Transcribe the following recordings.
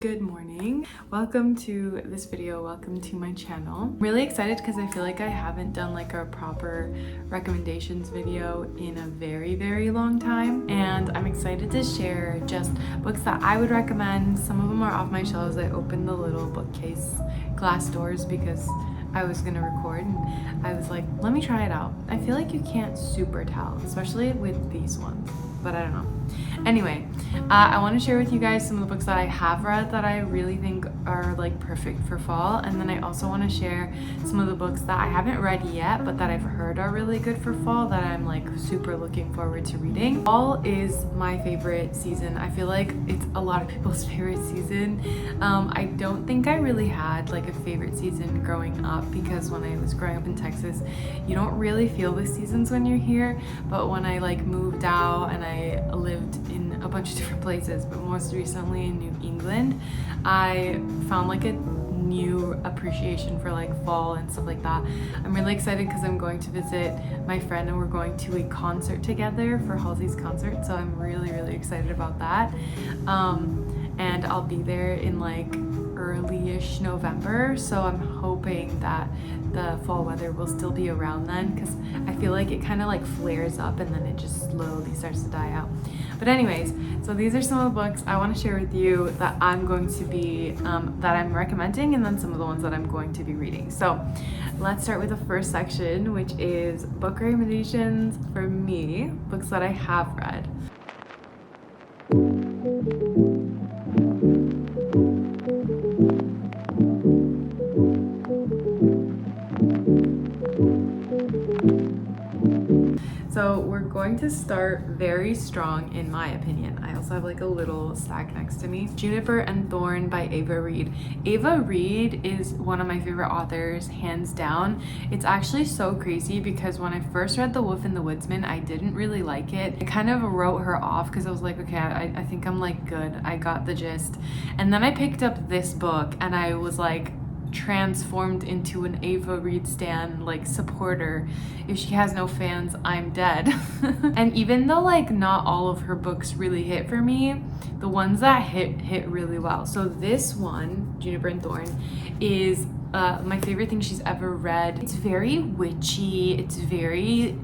Good morning. Welcome to this video. Welcome to my channel. I'm really excited because I feel like I haven't done like a proper recommendations video in a very long time, and I'm excited to share just books that I would recommend. Some of them are off my shelves. I opened the little bookcase glass doors because I was gonna record and I was like, let me try it out. I feel like you can't super tell, especially with these ones, but I don't know. Anyway, I want to share with you guys some of the books that I have read that I really think are like perfect for fall, and then I also want to share some of the books that I haven't read yet but that I've heard are really good for fall that I'm like super looking forward to reading. Fall is my favorite season. I feel like it's a lot of people's favorite season. I don't think I really had like a favorite season growing up, because when I was growing up in Texas, you don't really feel the seasons when you're here, but when I like moved out and I lived in a bunch of different places, but most recently in New England, I found like a new appreciation for like fall and stuff like that. I'm really excited because I'm going to visit my friend and we're going to a concert together for Halsey's concert, so I'm really excited about that. And I'll be there in like early-ish November, so I'm hoping that the fall weather will still be around then, because I feel like it kind of like flares up and then it just slowly starts to die out. But anyways, so these are some of the books I want to share with you that I'm going to be that I'm recommending, and then some of the ones that I'm going to be reading. So let's start with the first section, which is book recommendations for me, books that I have read. So we're going to start very strong, in my opinion. I also have like a little stack next to me. Juniper and Thorn by Ava Reed. Ava Reed is one of my favorite authors, hands down. It's actually so crazy because when I first read The Wolf and the Woodsman, I didn't really like it. I kind of wrote her off because I was like, okay, I think I'm like good. I got the gist. And then I picked up this book and I was like, transformed into an Ava Reed stan, like supporter. If she has no fans, I'm dead. And even though like not all of her books really hit for me, the ones that hit really well. So this one, Juniper and Thorn, is my favorite thing she's ever read. It's very witchy, it's very,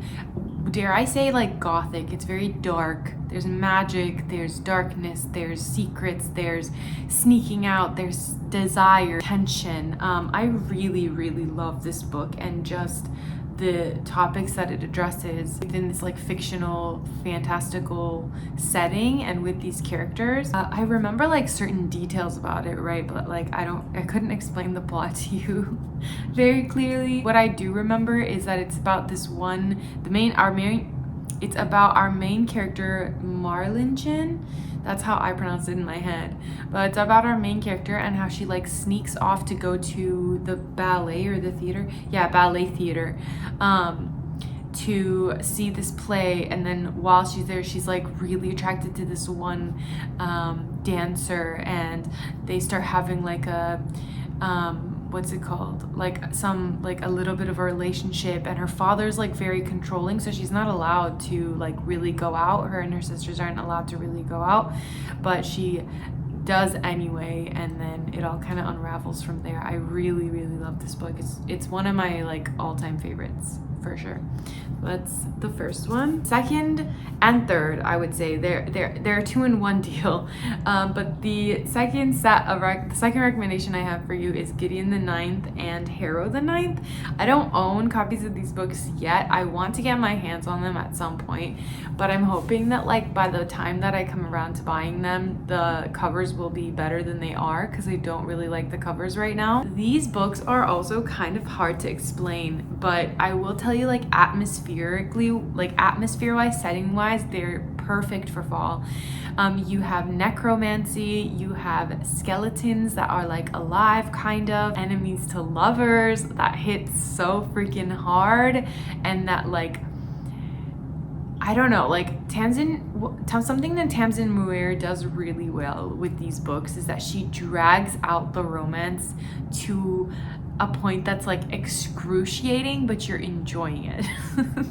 dare I say, like gothic. It's very dark. There's magic, there's darkness, there's secrets, there's sneaking out, there's desire, tension. I really love this book, and just the topics that it addresses within this like fictional, fantastical setting and with these characters. I remember like certain details about it, right? But like I couldn't explain the plot to you very clearly. What I do remember is that it's about this one, it's about our main character, Marlin. That's how I pronounce it in my head. But it's about our main character and how she like sneaks off to go to the ballet or the theater. Yeah, ballet theater. To see this play, and then while she's there, she's like really attracted to this one dancer, and they start having like a what's it called, like a little bit of a relationship, and her father's like very controlling, so she's not allowed to like really go out. Her and her sisters aren't allowed to really go out, but she does anyway, and then it all kind of unravels from there. I really love this book. It's one of my like all-time favorites for sure. That's the first one. Second and third, I would say they're a 2-in-1 deal. But the second recommendation I have for you is Gideon the Ninth and Harrow the Ninth. I don't own copies of these books yet. I want to get my hands on them at some point, but I'm hoping that like by the time that I come around to buying them, the covers will be better than they are, because I don't really like the covers right now. These books are also kind of hard to explain, but I will tell you, like atmosphere-wise, setting-wise, they're perfect for fall. You have necromancy, you have skeletons that are like alive, kind of enemies to lovers that hits so freaking hard, and that like, I don't know, like something that Tamsin Muir does really well with these books is that she drags out the romance to a point that's like excruciating, but you're enjoying it.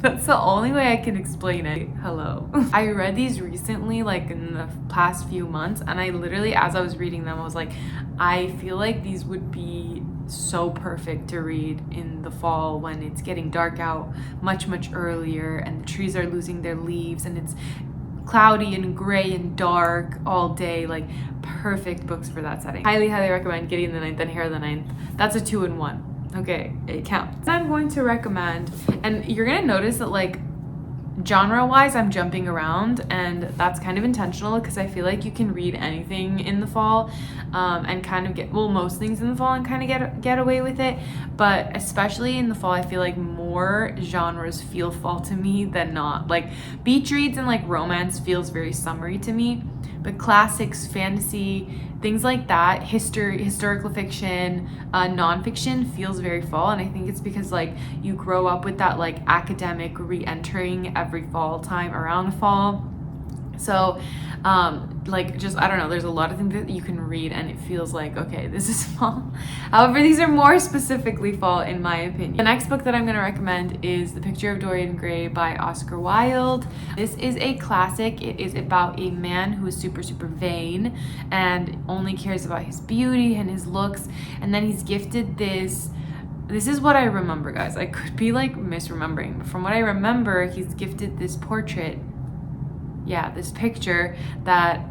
That's the only way I can explain it. Hello. I read these recently, like in the past few months, and I literally, as I was reading them, I was like, I feel like these would be so perfect to read in the fall when it's getting dark out much earlier and the trees are losing their leaves and it's cloudy and gray and dark all day. Like, perfect books for that setting. Highly recommend Gideon the Ninth and Harrow the Ninth. That's a 2-in-1. Okay, it counts. I'm going to recommend, and you're gonna notice that like genre-wise I'm jumping around, and that's kind of intentional because I feel like you can read anything in the fall and kind of get, well, most things in the fall and kind of get away with it, but especially in the fall I feel like more genres feel fall to me than not. Like beach reads and like romance feels very summery to me, but classics, fantasy, things like that, historical fiction, nonfiction feels very fall. And I think it's because like you grow up with that like academic re-entering every fall time around fall. So like, just, I don't know, there's a lot of things that you can read and it feels like, okay, this is fall. However, these are more specifically fall in my opinion. The next book that I'm going to recommend is The Picture of Dorian Gray by Oscar Wilde. This is a classic. It is about a man who is super vain and only cares about his beauty and his looks, and then he's gifted this is what I remember, guys. I could be like misremembering, but from what I remember, he's gifted this portrait, this picture that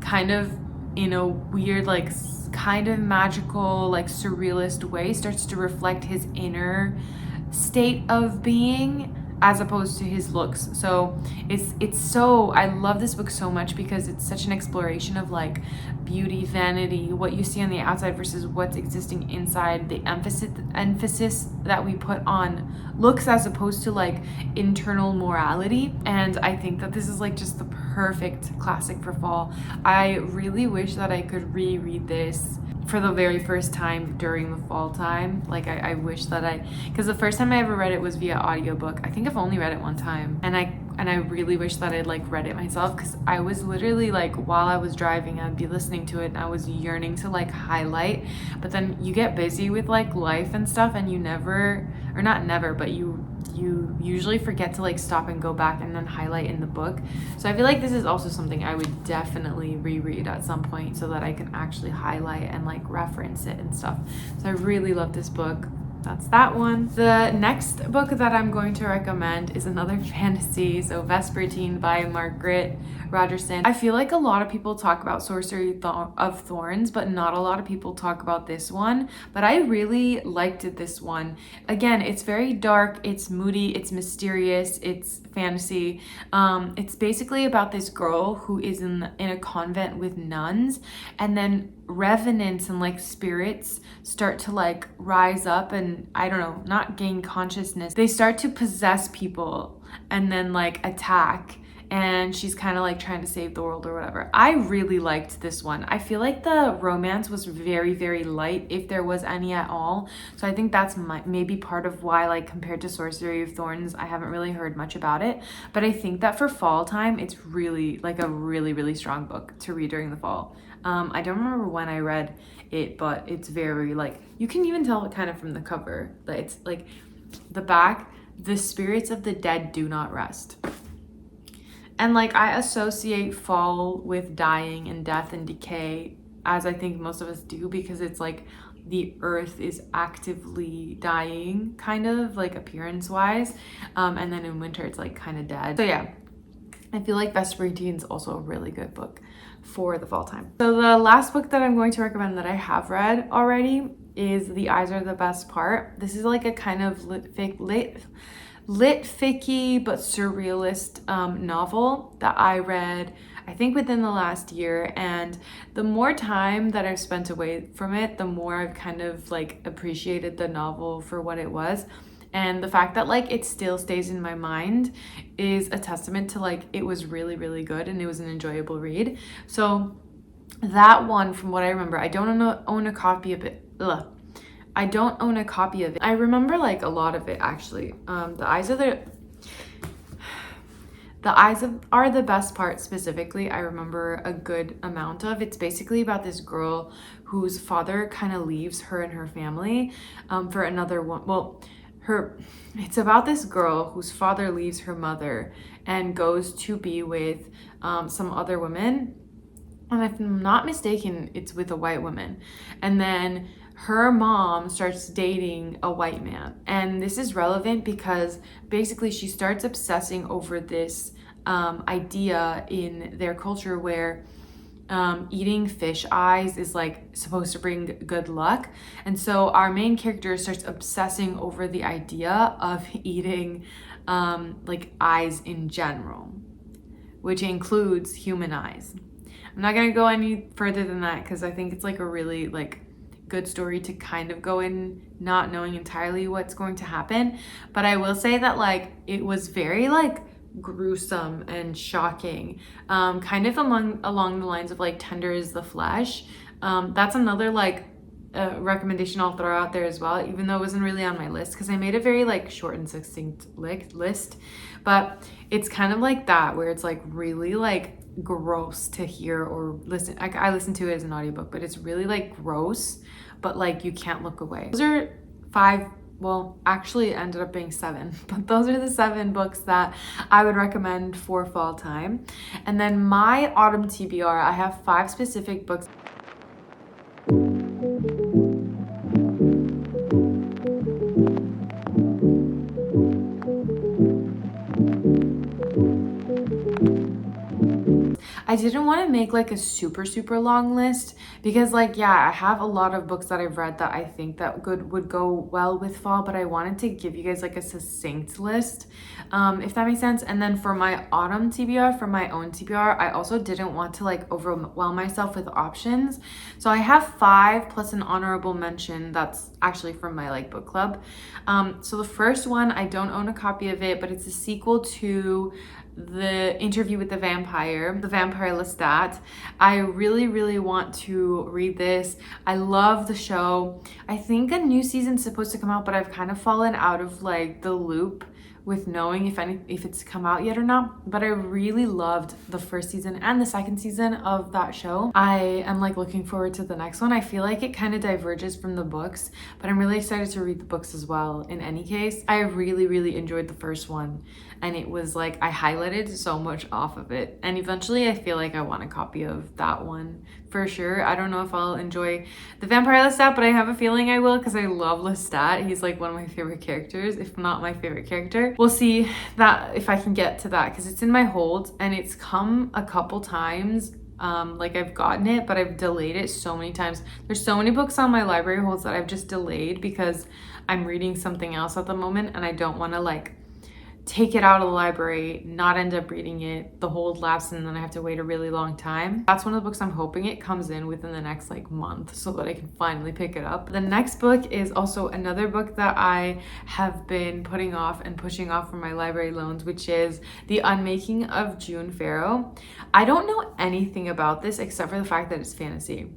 kind of in a weird, like kind of magical, like surrealist way starts to reflect his inner state of being as opposed to his looks. So it's so, I love this book so much because it's such an exploration of like beauty, vanity, what you see on the outside versus what's existing inside, the emphasis that we put on looks as opposed to like internal morality. And I think that this is like just the perfect classic for fall. I really wish that I could reread this for the very first time during the fall time. Like I wish that because the first time I ever read it was via audiobook. I think I've only read it one time, and I really wish that I'd like read it myself, because I was literally like, while I was driving I'd be listening to it and I was yearning to like highlight, but then you get busy with like life and stuff and you you usually forget to like stop and go back and then highlight in the book. So I feel like this is also something I would definitely reread at some point so that I can actually highlight and like reference it and stuff. So I really love this book. That's that one. The next book that I'm going to recommend is another fantasy, so Vespertine by Margaret Rogerson. I feel like a lot of people talk about Sorcery of Thorns, but not a lot of people talk about this one. But I really liked this one. Again, it's very dark, it's moody, it's mysterious, it's fantasy. It's basically about this girl who is in a convent with nuns, and then revenants and like spirits start to like rise up and, I don't know, not gain consciousness. They start to possess people and then like attack, and she's kind of like trying to save the world or whatever. I really liked this one. I feel like the romance was very light, if there was any at all. So I think that's maybe part of why, like, compared to Sorcery of Thorns, I haven't really heard much about it. But I think that for fall time, it's really like a really strong book to read during the fall. I don't remember when I read it, but it's very, like, you can even tell it kind of from the cover that it's like the back, the spirits of the dead do not rest. And like, I associate fall with dying and death and decay, as I think most of us do, because it's like the earth is actively dying, kind of like appearance wise, and then in winter it's like kind of dead. So yeah, I feel like Vespertine is also a really good book for the fall time. So the last book that I'm going to recommend that I have read already is The Eyes Are the Best Part. This is like a kind of lit ficky but surrealist novel that I read, I think, within the last year. And the more time that I've spent away from it, the more I've kind of like appreciated the novel for what it was. And the fact that like it still stays in my mind is a testament to like it was really good and it was an enjoyable read. So that one, from what I remember, I don't own a copy of it. I don't own a copy of it. I remember like a lot of it actually. The The eyes are the best part specifically. I remember a good amount of. It's basically about this girl whose father kind of leaves her and her family for another one. Well, it's about this girl whose father leaves her mother and goes to be with some other women. And if I'm not mistaken, it's with a white woman. And then her mom starts dating a white man. And this is relevant because basically she starts obsessing over this idea in their culture where eating fish eyes is like supposed to bring good luck. And so our main character starts obsessing over the idea of eating like eyes in general, which includes human eyes. I'm not gonna go any further than that because I think it's like a really like good story to kind of go in not knowing entirely what's going to happen. But I will say that like it was very like gruesome and shocking, kind of along the lines of like tender is the flesh. That's another like recommendation I'll throw out there as well, even though it wasn't really on my list because I made a very like short and succinct list. But it's kind of like that where it's like really like gross to hear or listen. I listen to it as an audiobook, but it's really like gross, but like you can't look away. Those are 5, well actually it ended up being 7, but those are the 7 books that I would recommend for fall time. And then my autumn TBR, I have 5 specific books. I didn't want to make like a super long list because like, yeah, I have a lot of books that I've read that I think that would go well with fall, but I wanted to give you guys like a succinct list, if that makes sense. And then for my autumn TBR, for my own TBR, I also didn't want to like overwhelm myself with options. So I have 5 plus an honorable mention that's actually from my like book club. So the first one, I don't own a copy of it, but it's a sequel to The Interview with the Vampire Lestat. I really want to read this. I love the show. I think a new season's supposed to come out, but I've kind of fallen out of like the loop with knowing if it's come out yet or not. But I really loved the first season and the second season of that show. I am like looking forward to the next one. I feel like it kind of diverges from the books, but I'm really excited to read the books as well. In any case, I really enjoyed the first one. And it was like, I highlighted so much off of it. And eventually I feel like I want a copy of that one for sure. I don't know if I'll enjoy The Vampire Lestat, but I have a feeling I will because I love Lestat. He's like one of my favorite characters, if not my favorite character. We'll see that if I can get to that because it's in my hold and it's come a couple times. Like I've gotten it, but I've delayed it so many times. There's so many books on my library holds that I've just delayed because I'm reading something else at the moment and I don't want to like take it out of the library, not end up reading it, the hold lapse, and then I have to wait a really long time. That's one of the books I'm hoping it comes in within the next like month so that I can finally pick it up. The next book is also another book that I have been putting off and pushing off from my library loans, which is The Unmaking of June Farrow. I don't know anything about this except for the fact that it's fantasy.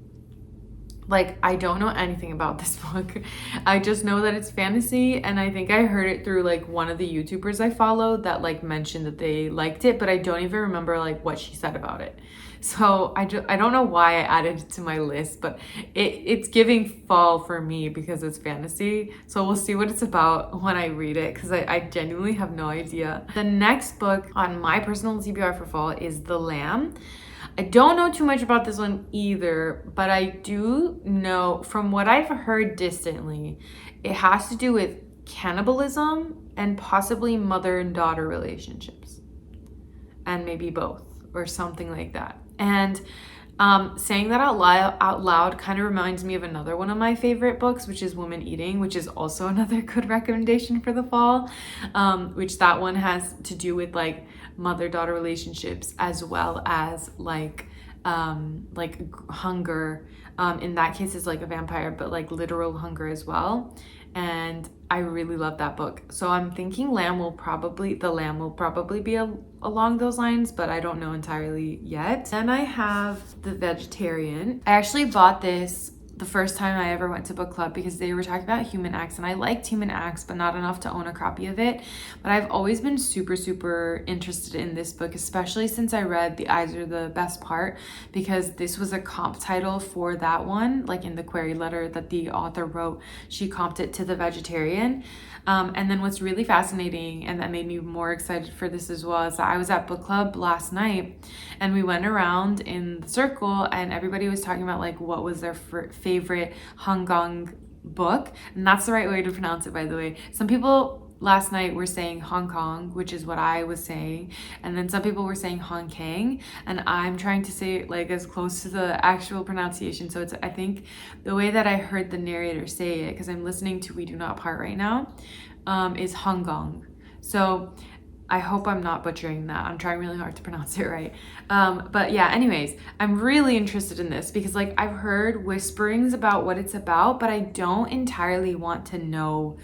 Like, I don't know anything about this book. I just know that it's fantasy, and I think I heard it through like one of the YouTubers I followed that like mentioned that they liked it, but I don't even remember like what she said about it. So I don't know why I added it to my list, but it's giving fall for me because it's fantasy. So we'll see what it's about when I read it because I genuinely have no idea. The next book on my personal TBR for fall is The Lamb. I don't know too much about this one either, but I do know from what I've heard distantly, it has to do with cannibalism and possibly mother and daughter relationships, and maybe both or something like that. And saying that out loud kind of reminds me of another one of my favorite books, which is Woman Eating, which is also another good recommendation for the fall, which that one has to do with like mother-daughter relationships as well as like hunger. In that case it's like a vampire, but like literal hunger as well. And I really love that book. So I'm thinking The Lamb will probably be along those lines, but I don't know entirely yet. Then I have The Vegetarian. I actually bought this the first time I ever went to book club because they were talking about Human Acts, and I liked Human Acts, but not enough to own a copy of it. But I've always been super, super interested in this book, especially since I read The Eyes Are the Best Part, because this was a comp title for that one, like in the query letter that the author wrote, she comped it to The Vegetarian. And then what's really fascinating and that made me more excited for this as well is that I was at book club last night and we went around in the circle and everybody was talking about like what was their favorite Hong Kong book. And that's the right way to pronounce it, by the way. Some people last night were saying Hong Kong, which is what I was saying. And then some people were saying Hong Kong. And I'm trying to say it like as close to the actual pronunciation. So it's, I think the way that I heard the narrator say it, because I'm listening to We Do Not Part right now, is Hong Kong. So I hope I'm not butchering that. I'm trying really hard to pronounce it right. But yeah, anyways, I'm really interested in this because like I've heard whisperings about what it's about, but I don't entirely want to know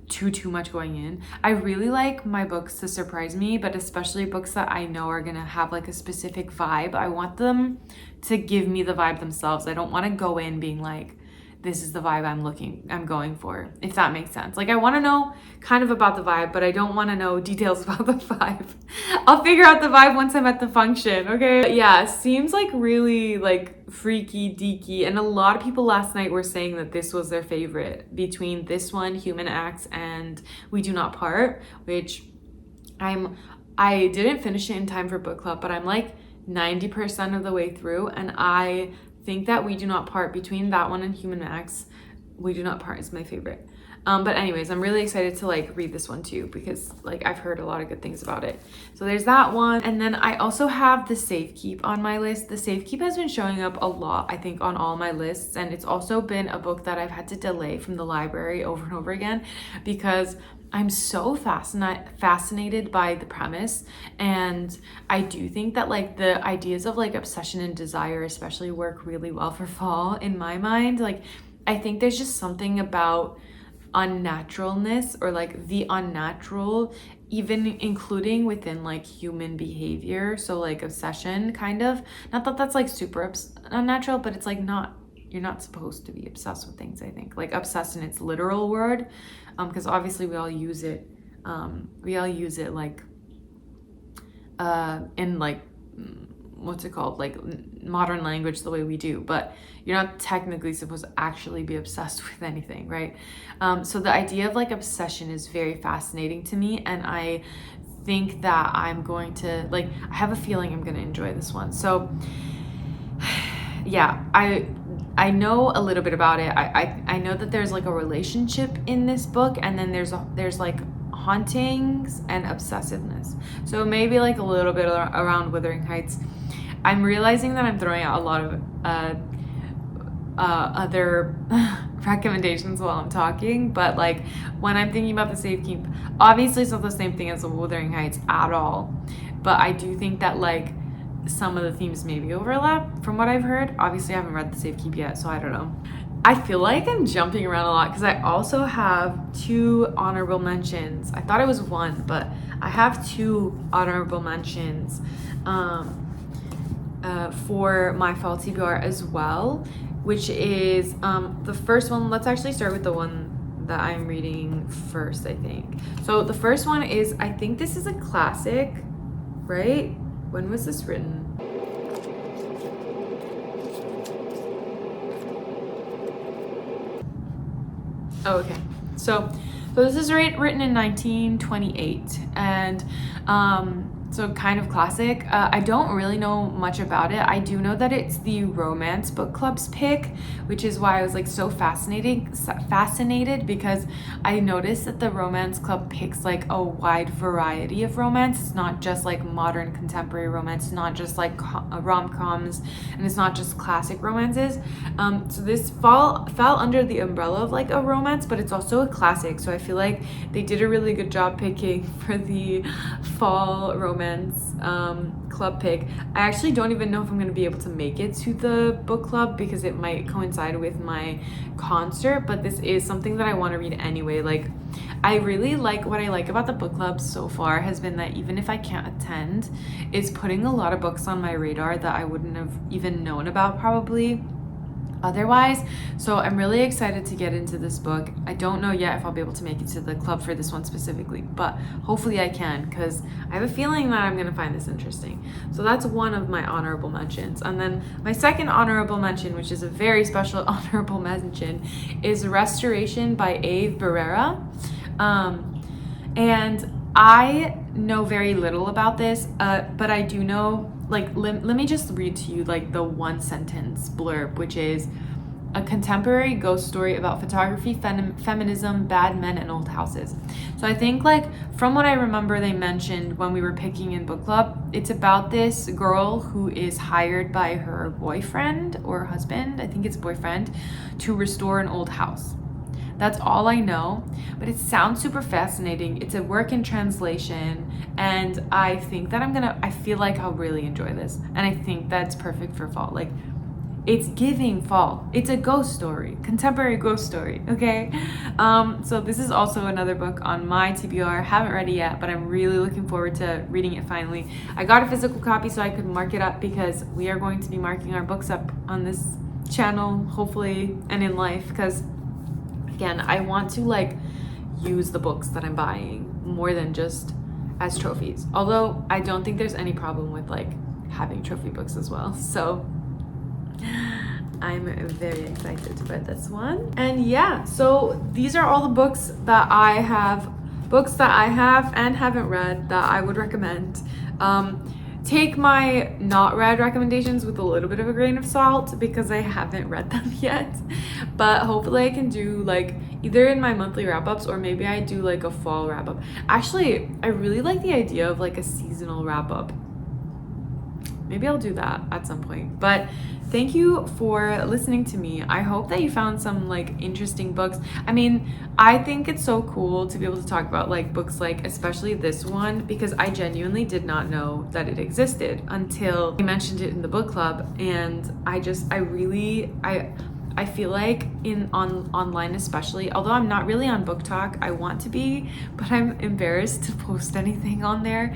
too much going in. I really like my books to surprise me, but especially books that I know are gonna have like a specific vibe. I want them to give me the vibe themselves. I don't want to go in being like, this is the vibe I'm going for, if that makes sense. Like I want to know kind of about the vibe, but I don't want to know details about the vibe. I'll figure out the vibe once I'm at the function, okay? But yeah, it seems like really like freaky deaky, and a lot of people last night were saying that this was their favorite between this one, Human Acts, and We Do Not Part, which I didn't finish it in time for book club, but I'm like 90% of the way through, and I think that We Do Not Part, between that one and Human Acts, We Do Not Part is my favorite. But anyways, I'm really excited to like read this one too because like I've heard a lot of good things about it. So there's that one. And then I also have the Safekeep on my list. The Safekeep has been showing up a lot, I think, on all my lists. And it's also been a book that I've had to delay from the library over and over again because I'm so fascinated by the premise, and I do think that like the ideas of like obsession and desire especially work really well for fall in my mind. Like I think there's just something about unnaturalness or like the unnatural, even including within like human behavior. So like obsession, kind of, not that that's like super unnatural, but it's like you're not supposed to be obsessed with things. I think like obsessed in its literal word, because obviously we all use it like in like what's it called, like modern language, the way we do, but you're not technically supposed to actually be obsessed with anything, right? So the idea of like obsession is very fascinating to me, and I think that I'm going to like, I have a feeling I'm going to enjoy this one. So yeah, I know a little bit about it. I know that there's like a relationship in this book, and then there's like hauntings and obsessiveness. So maybe like a little bit around Wuthering Heights. I'm realizing that I'm throwing out a lot of other recommendations while I'm talking, but like when I'm thinking about the Safekeep, obviously it's not the same thing as the Wuthering Heights at all, but I do think that like some of the themes maybe overlap from what I've heard. Obviously I haven't read the Safekeep yet, so I don't know. I feel like I'm jumping around a lot because I also have 2 honorable mentions. I thought it was 1, but I have 2 honorable mentions for my fall TBR as well, which is the first one. Let's actually start with the one that I'm reading first, I think. So the first one is, I think this is a classic, right? When was this written? Oh, okay. So this is written in 1928, and so kind of classic. I don't really know much about it. I do know that it's the romance book club's pick, which is why I was like so fascinated because I noticed that the romance club picks like a wide variety of romance. It's not just like modern contemporary romance, it's not just like rom-coms, and it's not just classic romances. So this fell under the umbrella of like a romance, but it's also a classic. So I feel like they did a really good job picking for the fall romance club pick. I actually don't even know if I'm going to be able to make it to the book club because it might coincide with my concert, but this is something that I want to read anyway. Like I really like, what I like about the book club so far has been that even if I can't attend, it's putting a lot of books on my radar that I wouldn't have even known about probably. otherwise. So I'm really excited to get into this book. I don't know yet if I'll be able to make it to the club for this one specifically, but hopefully I can, because I have a feeling that I'm going to find this interesting. So that's one of my honorable mentions. And then my second honorable mention, which is a very special honorable mention, is Restoration by Ave Barrera. And I know very little about this, but I do know, like, let me just read to you like the one sentence blurb, which is a contemporary ghost story about photography, feminism, bad men, and old houses. So I think, like, from what I remember they mentioned when we were picking in book club, it's about this girl who is hired by her boyfriend or husband, I think it's boyfriend, to restore an old house. That's all I know, but it sounds super fascinating. It's a work in translation, and I think that I feel like I'll really enjoy this. And I think that's perfect for fall. Like, it's giving fall. It's a ghost story, contemporary ghost story, okay? So this is also another book on my TBR. Haven't read it yet, but I'm really looking forward to reading it finally. I got a physical copy so I could mark it up, because we are going to be marking our books up on this channel, hopefully, and in life, because again, I want to like use the books that I'm buying more than just as trophies. Although I don't think there's any problem with like having trophy books as well. So I'm very excited about this one. And yeah, so these are all the books that I have and haven't read that I would recommend. Take my not read recommendations with a little bit of a grain of salt, because I haven't read them yet, but hopefully I can do like either in my monthly wrap-ups, or maybe I do like a fall wrap-up. Actually, I really like the idea of like a seasonal wrap-up. Maybe I'll do that at some point. But thank you for listening to me. I hope that you found some like interesting books. I mean, I think it's so cool to be able to talk about like books, like especially this one, because I genuinely did not know that it existed until I mentioned it in the book club. And I feel like online especially, although I'm not really on Book Talk, I want to be, but I'm embarrassed to post anything on there.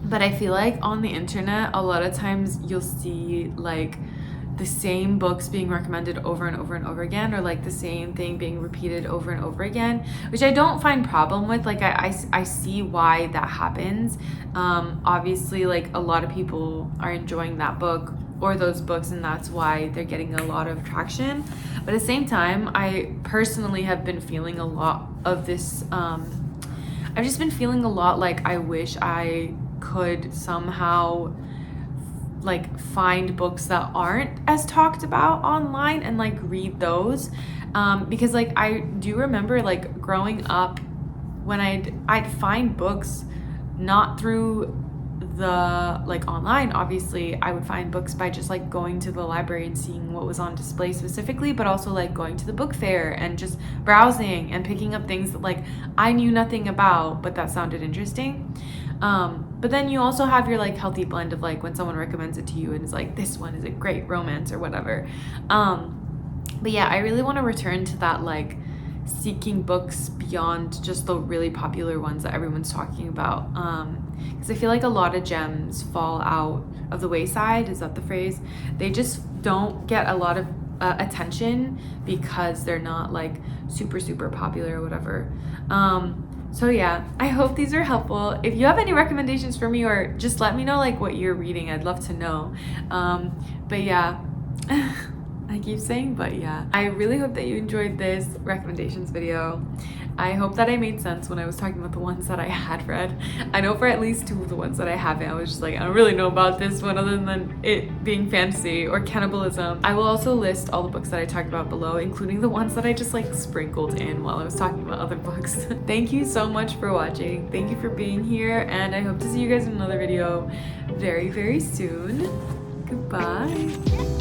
But I feel like on the internet, a lot of times you'll see like the same books being recommended over and over and over again, or like the same thing being repeated over and over again, which I don't find problem with. Like I see why that happens. Obviously, like a lot of people are enjoying that book or those books, and that's why they're getting a lot of traction. But at the same time, I personally have been feeling a lot of this. I've just been feeling a lot like I wish I could somehow like find books that aren't as talked about online and like read those, because like I do remember like growing up when I'd find books not through the like online. Obviously I would find books by just like going to the library and seeing what was on display specifically, but also like going to the book fair and just browsing and picking up things that like I knew nothing about but that sounded interesting. But then you also have your like healthy blend of like when someone recommends it to you and is like, this one is a great romance or whatever. But yeah, I really want to return to that, like seeking books beyond just the really popular ones that everyone's talking about. Because I feel like a lot of gems fall out of the wayside. Is that the phrase? They just don't get a lot of attention because they're not like super popular or whatever. So yeah, I hope these are helpful. If you have any recommendations for me, or just let me know like what you're reading, I'd love to know. But yeah, I keep saying but yeah. I really hope that you enjoyed this recommendations video. I hope that I made sense when I was talking about the ones that I had read. I know for at least 2 of the ones that I haven't, I was just like, I don't really know about this one other than it being fantasy or cannibalism. I will also list all the books that I talked about below, including the ones that I just like sprinkled in while I was talking about other books. Thank you so much for watching. Thank you for being here, and I hope to see you guys in another video very soon. Goodbye.